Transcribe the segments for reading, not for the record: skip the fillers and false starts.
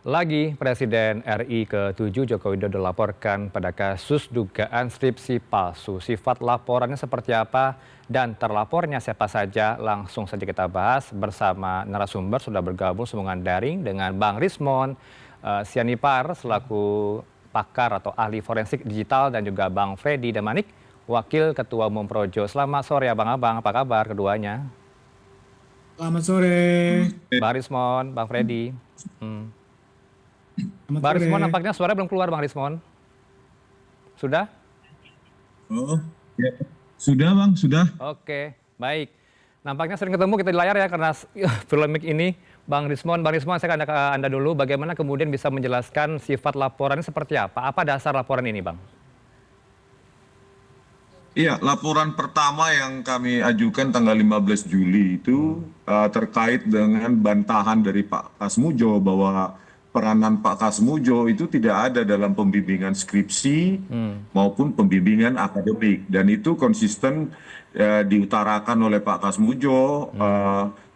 Lagi, Presiden RI ke-7 Joko Widodo laporkan pada kasus dugaan skripsi palsu. Sifat laporannya seperti apa dan terlapornya siapa saja? Langsung saja kita bahas bersama narasumber sudah bergabung sambungan daring dengan Bang Rismon Sianipar selaku pakar atau ahli forensik digital dan juga Bang Freddy Damanik, Wakil Ketua Umum Projo. Selamat sore abang-abang, apa kabar keduanya? Selamat sore. Bang Rismon, Bang Freddy. Hmm. Selamat Bang sore. Rismon nampaknya suara belum keluar Bang Rismon. Sudah? Oh, ya. Sudah Bang, sudah. Oke, baik. Nampaknya sering ketemu kita di layar ya karena polemik ini. Bang Rismon, saya akan ke Anda dulu. Bagaimana kemudian bisa menjelaskan sifat laporannya seperti apa? Apa dasar laporan ini, Bang? Iya, laporan pertama yang kami ajukan tanggal 15 Juli itu terkait dengan bantahan dari Pak Kasmujo bahwa peranan Pak Kasmujo itu tidak ada dalam pembimbingan skripsi maupun pembimbingan akademik. Dan itu konsisten diutarakan oleh Pak Kasmujo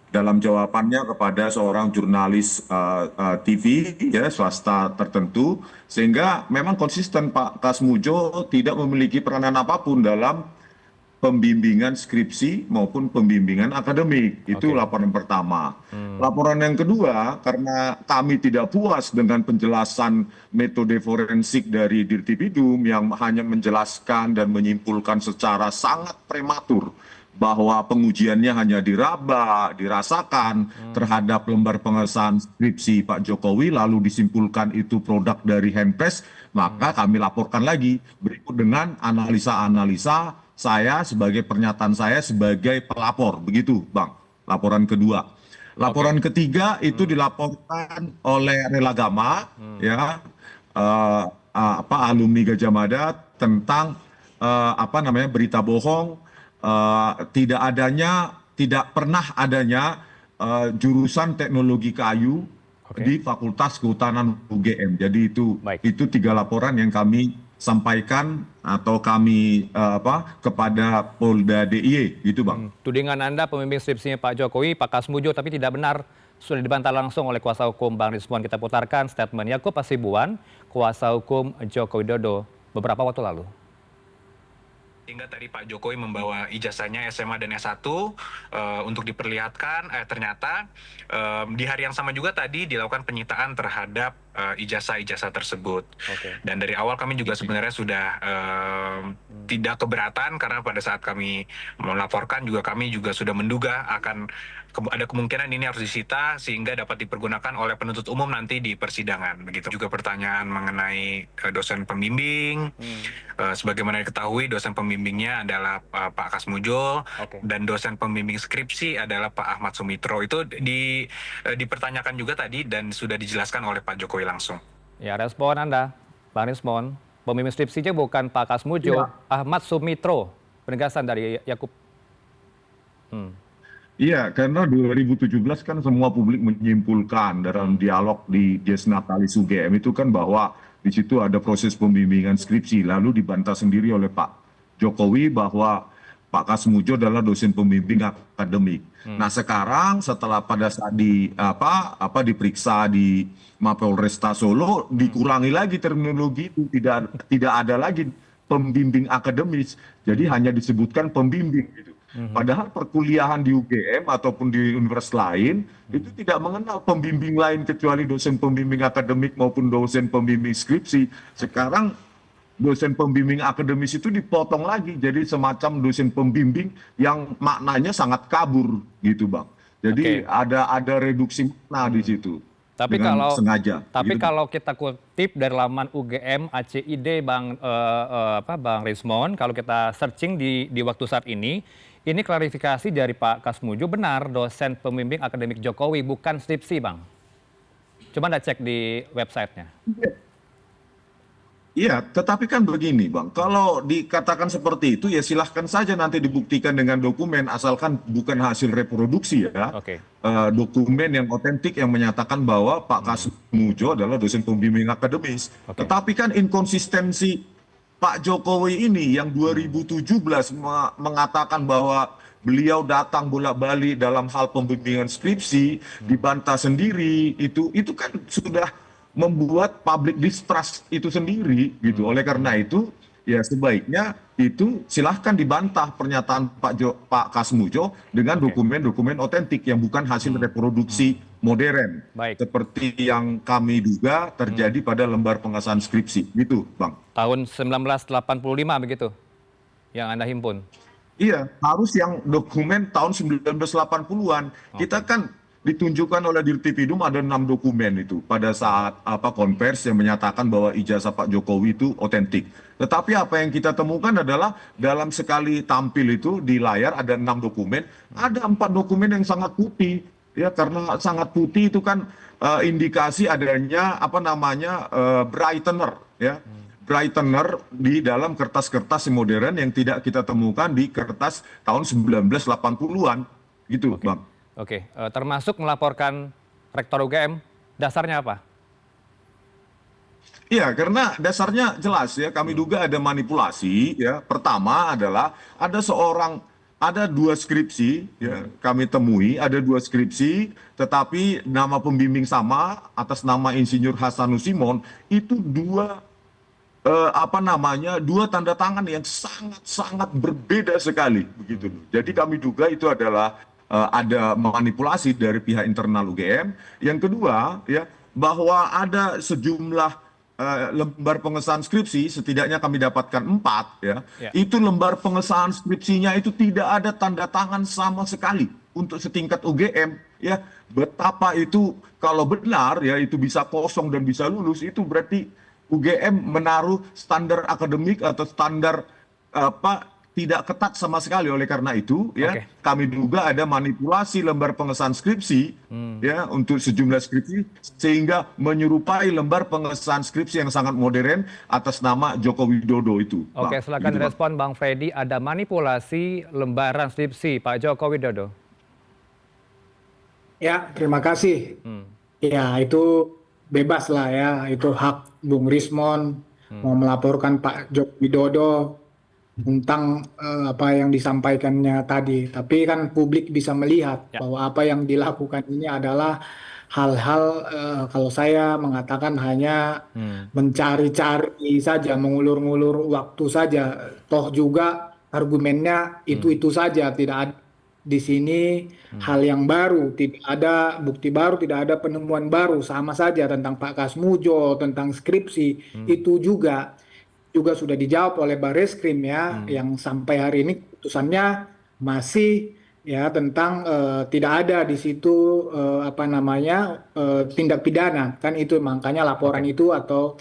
dalam jawabannya kepada seorang jurnalis TV ya swasta tertentu, sehingga memang konsisten Pak Kasmujo tidak memiliki peranan apapun dalam pembimbingan skripsi maupun pembimbingan akademik. Itu Oke. laporan pertama. Laporan yang kedua, karena kami tidak puas dengan penjelasan metode forensik dari Dirtipidum yang hanya menjelaskan dan menyimpulkan secara sangat prematur bahwa pengujiannya hanya diraba, dirasakan terhadap lembar pengesahan skripsi Pak Jokowi, lalu disimpulkan itu produk dari Handpress, maka kami laporkan lagi berikut dengan analisa-analisa saya sebagai pernyataan saya sebagai pelapor, begitu Bang. Laporan kedua. Laporan Oke. ketiga itu dilaporkan oleh Relagama, ya, alumni Gajah Mada tentang berita bohong, tidak pernah adanya jurusan teknologi kayu Oke. di Fakultas Kehutanan UGM. Jadi Baik. itu tiga laporan yang kami sampaikan atau kami kepada Polda DIY, gitu Bang. Tudingan Anda pembimbing skripsinya Pak Jokowi, Pak Kasmujo, tapi tidak benar, sudah dibantah langsung oleh kuasa hukum Bang Rismon. Kita putarkan statement Yakub Hasibuan, kuasa hukum Joko Widodo beberapa waktu lalu. Hingga tadi Pak Jokowi membawa ijazahnya SMA dan S1 untuk diperlihatkan, ternyata di hari yang sama juga tadi dilakukan penyitaan terhadap ijazah-ijazah tersebut. Oke. Dan dari awal kami juga sebenarnya sudah tidak keberatan, karena pada saat kami melaporkan juga kami juga sudah menduga akan ada kemungkinan ini harus disita sehingga dapat dipergunakan oleh penuntut umum nanti di persidangan. Begitu juga pertanyaan mengenai dosen pembimbing. Sebagaimana diketahui, dosen pembimbingnya adalah Pak Kasmujo. Oke. Dan dosen pembimbing skripsi adalah Pak Ahmad Sumitro. Itu dipertanyakan juga tadi dan sudah dijelaskan oleh Pak Jokowi langsung. Ya, respon Anda, Bang Rismon. Pembimbing skripsinya bukan Pak Kasmujo, Ahmad Sumitro. Penegasan dari Yakub. Iya, karena 2017 kan semua publik menyimpulkan dalam dialog di Dies Natalis UGM itu kan bahwa di situ ada proses pembimbingan skripsi, lalu dibantah sendiri oleh Pak Jokowi bahwa Pak Kasmujo adalah dosen pembimbing akademik. Nah, sekarang setelah pada saat diperiksa di Mapolresta Solo, dikurangi lagi terminologi itu, tidak ada lagi pembimbing akademis, jadi hanya disebutkan pembimbing gitu. Padahal perkuliahan di UGM ataupun di universitas lain itu tidak mengenal pembimbing lain kecuali dosen pembimbing akademik maupun dosen pembimbing skripsi. Sekarang dosen pembimbing akademis itu dipotong lagi jadi semacam dosen pembimbing yang maknanya sangat kabur gitu Bang. Jadi Oke. ada reduksi makna di situ. Tapi Dengan kalau sengaja. tapi Gitu. kalau kita kutip dari laman UGM ACID Bang Rismon, kalau kita searching di waktu saat ini klarifikasi dari Pak Kasmujo benar dosen pembimbing akademik Jokowi bukan skripsi, Bang. Coba Anda cek di websitenya. Iya, tetapi kan begini Bang, kalau dikatakan seperti itu ya silahkan saja nanti dibuktikan dengan dokumen asalkan bukan hasil reproduksi ya. Oke. Dokumen yang otentik yang menyatakan bahwa Pak Kasmujo adalah dosen pembimbing akademis. Oke. Tetapi kan inkonsistensi Pak Jokowi ini yang 2017 mengatakan bahwa beliau datang bolak-balik dalam hal pembimbingan skripsi, dibantah sendiri, itu kan sudah membuat public distrust itu sendiri gitu. Oleh karena itu ya sebaiknya itu silahkan dibantah pernyataan Pak Kasmujo dengan dokumen-dokumen otentik yang bukan hasil reproduksi modern Baik. seperti yang kami duga terjadi pada lembar pengesahan skripsi gitu, Bang. Tahun 1985 begitu yang Anda himpun. Iya, harus yang dokumen tahun 1980-an. Kita kan ditunjukkan oleh Dirtipidum ada 6 dokumen itu pada saat konversi yang menyatakan bahwa ijazah Pak Jokowi itu otentik. Tetapi apa yang kita temukan adalah dalam sekali tampil itu di layar ada 6 dokumen, ada 4 dokumen yang sangat putih. Ya, karena sangat putih itu kan indikasi adanya brightener, ya. Brightener di dalam kertas-kertas modern yang tidak kita temukan di kertas tahun 1980-an gitu, Bang. Oke, termasuk melaporkan Rektor UGM, dasarnya apa? Iya, karena dasarnya jelas ya, kami duga ada manipulasi ya. Pertama adalah ada 2 skripsi ya, kami temui ada 2 skripsi, tetapi nama pembimbing sama atas nama Insinyur Hasanusimon itu 2 tanda tangan yang sangat berbeda sekali begitu. Jadi kami duga itu adalah ada manipulasi dari pihak internal UGM. Yang kedua ya, bahwa ada sejumlah lembar pengesahan skripsi, setidaknya kami dapatkan 4 ya. Itu lembar pengesahan skripsinya itu tidak ada tanda tangan sama sekali untuk setingkat UGM ya. Betapa itu kalau benar ya itu bisa kosong dan bisa lulus, itu berarti UGM menaruh standar akademik atau standar tidak ketat sama sekali. Oleh karena itu ya kami duga ada manipulasi lembar pengesahan skripsi ya untuk sejumlah skripsi sehingga menyerupai lembar pengesahan skripsi yang sangat modern atas nama Joko Widodo itu. Oke, silakan direspon Bang Freddy, ada manipulasi lembaran skripsi Pak Joko Widodo. Ya, terima kasih. Ya, itu bebas lah ya, itu hak Bung Rismon mau melaporkan Pak Joko Widodo tentang apa yang disampaikannya tadi. Tapi kan publik bisa melihat bahwa apa yang dilakukan ini adalah hal-hal kalau saya mengatakan hanya mencari-cari saja, mengulur-ngulur waktu saja. Toh juga argumennya itu saja, tidak ada di sini hal yang baru, tidak ada bukti baru, tidak ada penemuan baru, sama saja tentang Pak Kasmujo, tentang skripsi, itu juga sudah dijawab oleh Barreskrim ya, yang sampai hari ini keputusannya masih ya tentang tidak ada di situ tindak pidana, kan itu makanya laporan itu atau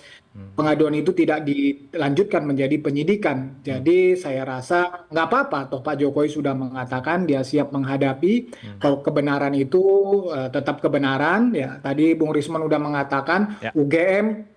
pengaduan itu tidak dilanjutkan menjadi penyidikan. Jadi saya rasa nggak apa-apa, toh Pak Jokowi sudah mengatakan dia siap menghadapi kalau kebenaran itu tetap kebenaran. Ya, tadi Bung Rismon udah mengatakan UGM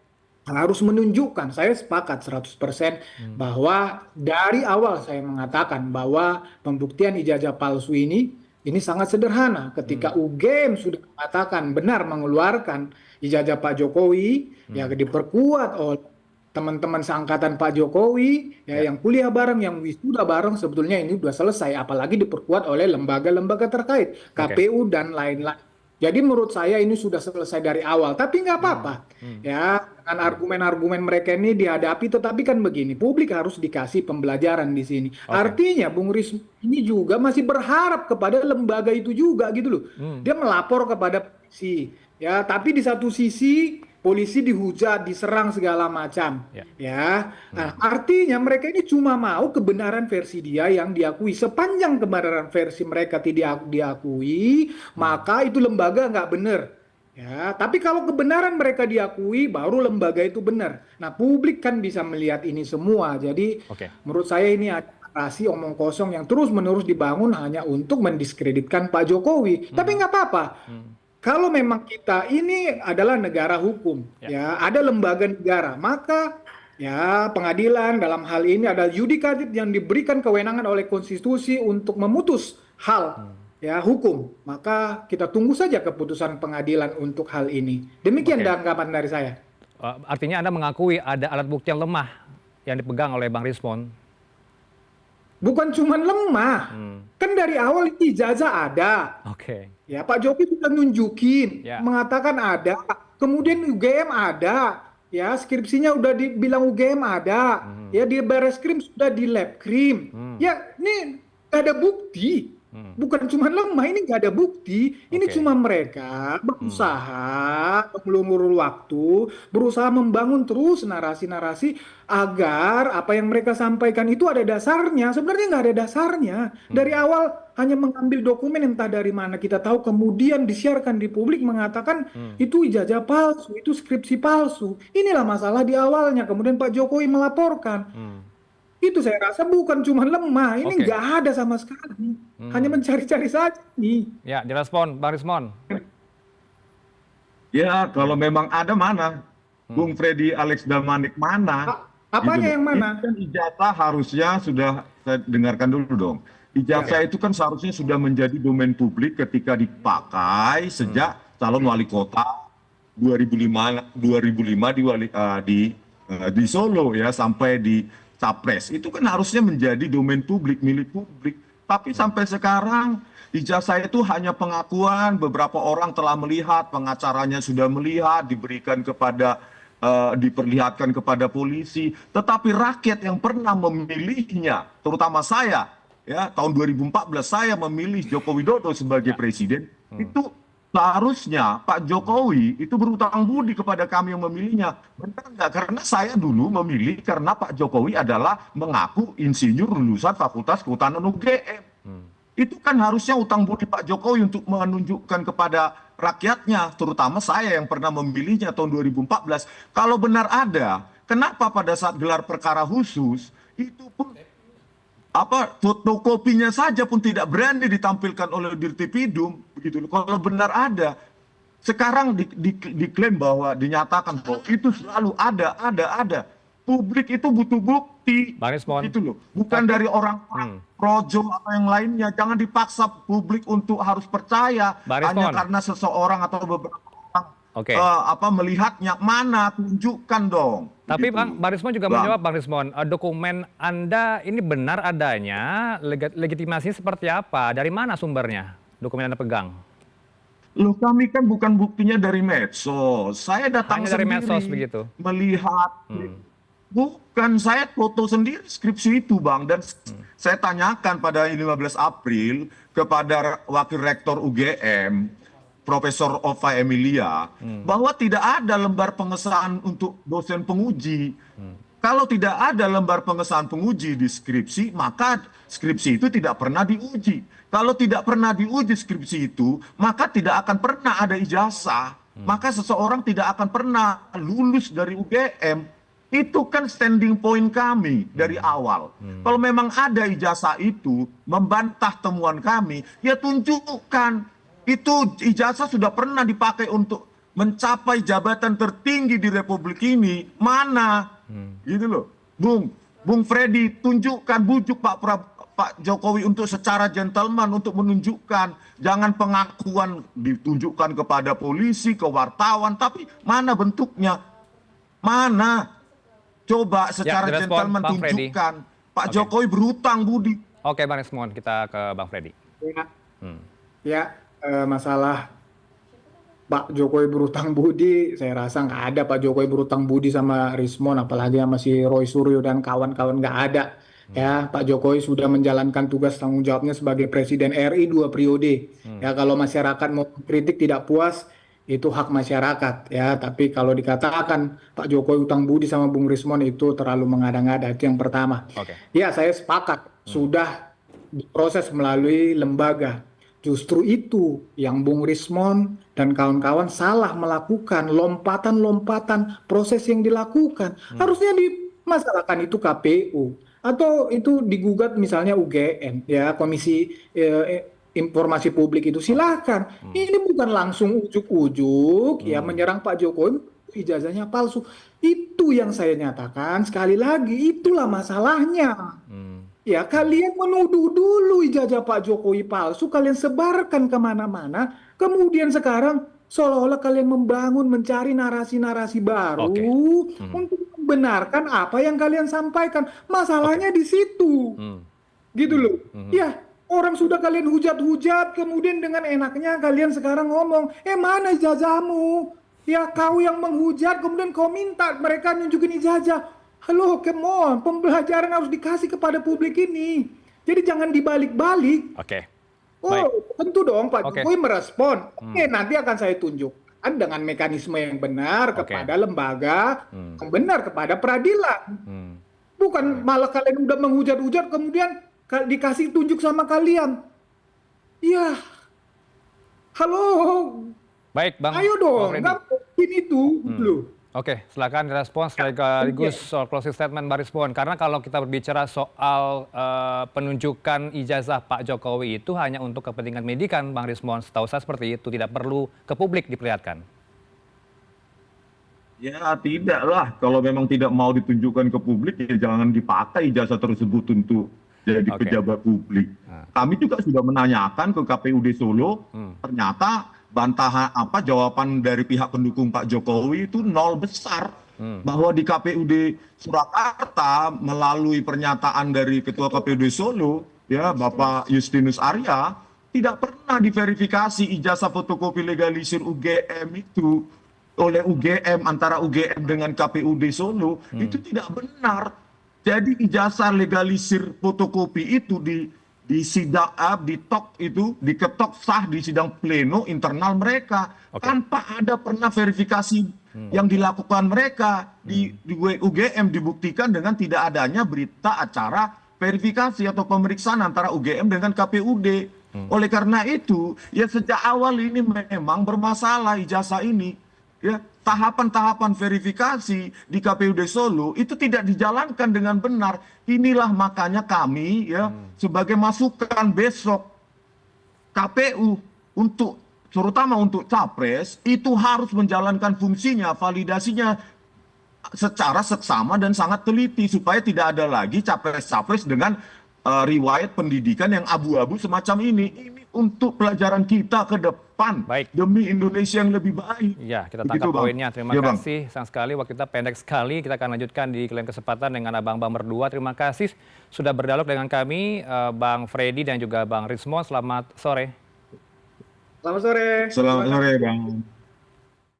harus menunjukkan, saya sepakat 100% bahwa dari awal saya mengatakan bahwa pembuktian ijazah palsu ini sangat sederhana. Ketika UGM sudah mengatakan benar mengeluarkan ijazah Pak Jokowi, ya diperkuat oleh teman-teman seangkatan Pak Jokowi, ya yang kuliah bareng, yang wisuda bareng, sebetulnya ini sudah selesai. Apalagi diperkuat oleh lembaga-lembaga terkait, KPU dan lain-lain. Jadi menurut saya ini sudah selesai dari awal. Tapi nggak apa-apa, ya dengan argumen-argumen mereka ini dihadapi. Tetapi kan begini, publik harus dikasih pembelajaran di sini. Artinya Bung Rismon ini juga masih berharap kepada lembaga itu juga gitu loh. Dia melapor kepada polisi. Ya, tapi di satu sisi polisi dihujat, diserang segala macam. Ya, nah, artinya mereka ini cuma mau kebenaran versi dia yang diakui. Sepanjang kebenaran versi mereka tidak diakui, maka itu lembaga nggak benar. Ya, tapi kalau kebenaran mereka diakui, baru lembaga itu benar. Nah, publik kan bisa melihat ini semua. Jadi, menurut saya ini narasi omong kosong yang terus-menerus dibangun hanya untuk mendiskreditkan Pak Jokowi. Tapi nggak apa-apa. Kalau memang kita ini adalah negara hukum, ya ada lembaga negara, maka ya pengadilan dalam hal ini ada yudikatif yang diberikan kewenangan oleh konstitusi untuk memutus hal ya hukum. Maka kita tunggu saja keputusan pengadilan untuk hal ini. Demikian tanggapan dari saya. Artinya Anda mengakui ada alat bukti yang lemah yang dipegang oleh Bang Rismon. Bukan cuma lemah, kan dari awal ijazah ada. Ya Pak Jokowi sudah nunjukin, mengatakan ada. kemudian UGM ada, ya skripsinya udah dibilang UGM ada, ya di Bareskrim sudah di Labkrim, ya ini nggak ada bukti. Bukan cuma lemah, ini nggak ada bukti. Ini Oke. cuma mereka berusaha mengulur waktu, berusaha membangun terus narasi-narasi agar apa yang mereka sampaikan itu ada dasarnya. Sebenarnya nggak ada dasarnya. Dari awal hanya mengambil dokumen entah dari mana kita tahu, kemudian disiarkan di publik mengatakan itu ijazah palsu, itu skripsi palsu. Inilah masalah di awalnya. Kemudian Pak Jokowi melaporkan. Itu saya rasa bukan cuma lemah, ini Oke. nggak ada sama sekali. Hanya mencari-cari saja nih. Ya, direspon Bang Rismon. Ya, kalau memang ada mana? Bung Freddy Alex Damanik mana? Apanya Gitu loh. yang mana? Itu kan ijazah harusnya sudah, saya dengarkan dulu dong. Ijazah itu kan seharusnya sudah menjadi domain publik ketika dipakai sejak calon wali kota 2005 di Solo ya, sampai di Capres. Itu kan harusnya menjadi domain publik, milik publik. Tapi sampai sekarang ijazah itu hanya pengakuan, beberapa orang telah melihat, pengacaranya sudah melihat, diperlihatkan kepada polisi. Tetapi rakyat yang pernah memilihnya, terutama saya, ya tahun 2014 saya memilih Joko Widodo sebagai presiden, itu seharusnya Pak Jokowi itu berutang budi kepada kami yang memilihnya. Benar nggak? Karena saya dulu memilih karena Pak Jokowi adalah mengaku insinyur lulusan Fakultas Kehutanan UGM. Itu kan harusnya utang budi Pak Jokowi untuk menunjukkan kepada rakyatnya, terutama saya yang pernah memilihnya tahun 2014. Kalau benar ada, kenapa pada saat gelar perkara khusus itu pun fotokopinya saja pun tidak berani ditampilkan oleh Dirtipidum, begitu. Kalau benar ada, sekarang diklaim bahwa dinyatakan bahwa itu selalu ada. Publik itu butuh bukti, Bang Rismon. gitu loh. Bukan dari orang projo atau yang lainnya. Jangan dipaksa publik untuk harus percaya Bang hanya Rismon. karena seseorang atau beberapa orang Oke. melihatnya. Mana, tunjukkan dong. Tapi Gitu. Bang Rismon juga Bang. menjawab, Bang Rismon, dokumen Anda ini benar adanya, legitimasinya seperti apa? Dari mana sumbernya dokumen Anda pegang? Loh, kami kan bukan buktinya dari medsos. Saya datang Hanya dari sendiri medsos begitu? melihat. Bukan, saya foto sendiri skripsi itu, Bang. Dan saya tanyakan pada 15 April kepada Wakil Rektor UGM, Profesor Ova Emilia, bahwa tidak ada lembar pengesahan untuk dosen penguji. Kalau tidak ada lembar pengesahan penguji di skripsi, maka skripsi itu tidak pernah diuji. Kalau tidak pernah diuji skripsi itu, maka tidak akan pernah ada ijazah. Maka seseorang tidak akan pernah lulus dari UGM. Itu kan standing point kami dari awal. Kalau memang ada ijazah itu membantah temuan kami, ya tunjukkan. Itu ijazah sudah pernah dipakai untuk mencapai jabatan tertinggi di Republik ini. Mana? Gitu loh. Bung Freddy, tunjukkan, bujuk Pak Jokowi untuk secara gentleman untuk menunjukkan. Jangan pengakuan ditunjukkan kepada polisi, ke wartawan, tapi mana bentuknya? Mana? Coba secara direspon, gentleman Bang Freddy. tunjukkan. Pak Oke. Jokowi berutang budi. Oke, Bang Rismon, kita ke Bang Freddy. Ya, masalah Pak Jokowi berutang budi, saya rasa nggak ada Pak Jokowi berutang budi sama Rismon, apalagi sama si Roy Suryo dan kawan-kawan, nggak ada. Ya, Pak Jokowi sudah menjalankan tugas tanggung jawabnya sebagai Presiden RI 2 periode. Ya, kalau masyarakat mau kritik tidak puas, itu hak masyarakat. Ya, tapi kalau dikatakan Pak Jokowi utang budi sama Bung Rismon itu terlalu mengada-ngada. Itu yang pertama. Oke. Ya, saya sepakat. Sudah diproses melalui lembaga. Justru itu yang Bung Rismon dan kawan-kawan salah melakukan lompatan-lompatan proses yang dilakukan. Harusnya dimasalahkan itu KPU atau itu digugat misalnya UGM, ya Komisi Informasi Publik itu silakan. Ini bukan langsung ujuk-ujuk ya menyerang Pak Jokowi ijazahnya palsu. Itu yang saya nyatakan sekali lagi, itulah masalahnya. Ya, kalian menuduh dulu ijazah Pak Jokowi palsu, kalian sebarkan kemana-mana, kemudian sekarang seolah-olah kalian membangun, mencari narasi-narasi baru untuk membenarkan apa yang kalian sampaikan. Masalahnya di situ. Gitu loh. Ya, orang sudah kalian hujat-hujat, kemudian dengan enaknya kalian sekarang ngomong, mana ijazahmu? Ya kau yang menghujat, kemudian kau minta mereka nunjukin ijazah. Halo, come on, pembelajaran harus dikasih kepada publik ini. Jadi jangan dibalik-balik. Oke. Oh, Baik. tentu dong Pak Oke. Jokowi merespon. Oke, nanti akan saya tunjukkan dengan mekanisme yang benar Oke. kepada lembaga, yang benar kepada peradilan. Hmm. Bukan malah kalian udah menghujat-hujat, kemudian dikasih tunjuk sama kalian. Iya, halo, Baik, Bang. ayo Bang dong, Freddy. nggak mungkin itu, loh. Oke, silakan direspon sekaligus soal closing statement Bang Rizwan. Karena kalau kita berbicara soal penunjukan ijazah Pak Jokowi itu hanya untuk kepentingan pendidikan, Bang Rizwan. Setahu saya seperti itu, tidak perlu ke publik diperlihatkan. Ya tidaklah, kalau memang tidak mau ditunjukkan ke publik ya jangan dipakai ijazah tersebut untuk jadi Oke. pejabat publik. Kami juga sudah menanyakan ke KPUD Solo, ternyata bantahan jawaban dari pihak pendukung Pak Jokowi itu nol besar. Bahwa di KPUD Surakarta melalui pernyataan dari Ketua KPUD Solo, ya Bapak Justinus Arya, tidak pernah diverifikasi ijazah fotokopi legalisir UGM itu oleh UGM, antara UGM dengan KPUD Solo, itu tidak benar. Jadi ijazah legalisir fotokopi itu di sidang diketok sah di sidang pleno internal mereka. Oke. Tanpa ada pernah verifikasi yang dilakukan mereka di UGM, dibuktikan dengan tidak adanya berita acara verifikasi atau pemeriksaan antara UGM dengan KPUD. Oleh karena itu, ya sejak awal ini memang bermasalah ijazah ini. Ya, tahapan-tahapan verifikasi di KPUD Solo itu tidak dijalankan dengan benar. Inilah makanya kami ya sebagai masukan besok KPU untuk terutama untuk capres itu harus menjalankan fungsinya, validasinya secara seksama dan sangat teliti supaya tidak ada lagi capres-capres dengan riwayat pendidikan yang abu-abu semacam ini. Ini untuk pelajaran kita ke depan. Baik. Demi Indonesia yang lebih baik. Ya, kita Begitu, tangkap Bang. poinnya. Terima Ya, Bang. kasih. Sayang sekali waktu kita pendek sekali. Kita akan lanjutkan di lain kesempatan dengan abang-abang berdua. Terima kasih sudah berdialog dengan kami, Bang Freddy dan juga Bang Rizmon. Selamat sore. Selamat sore. Selamat sore, Bang.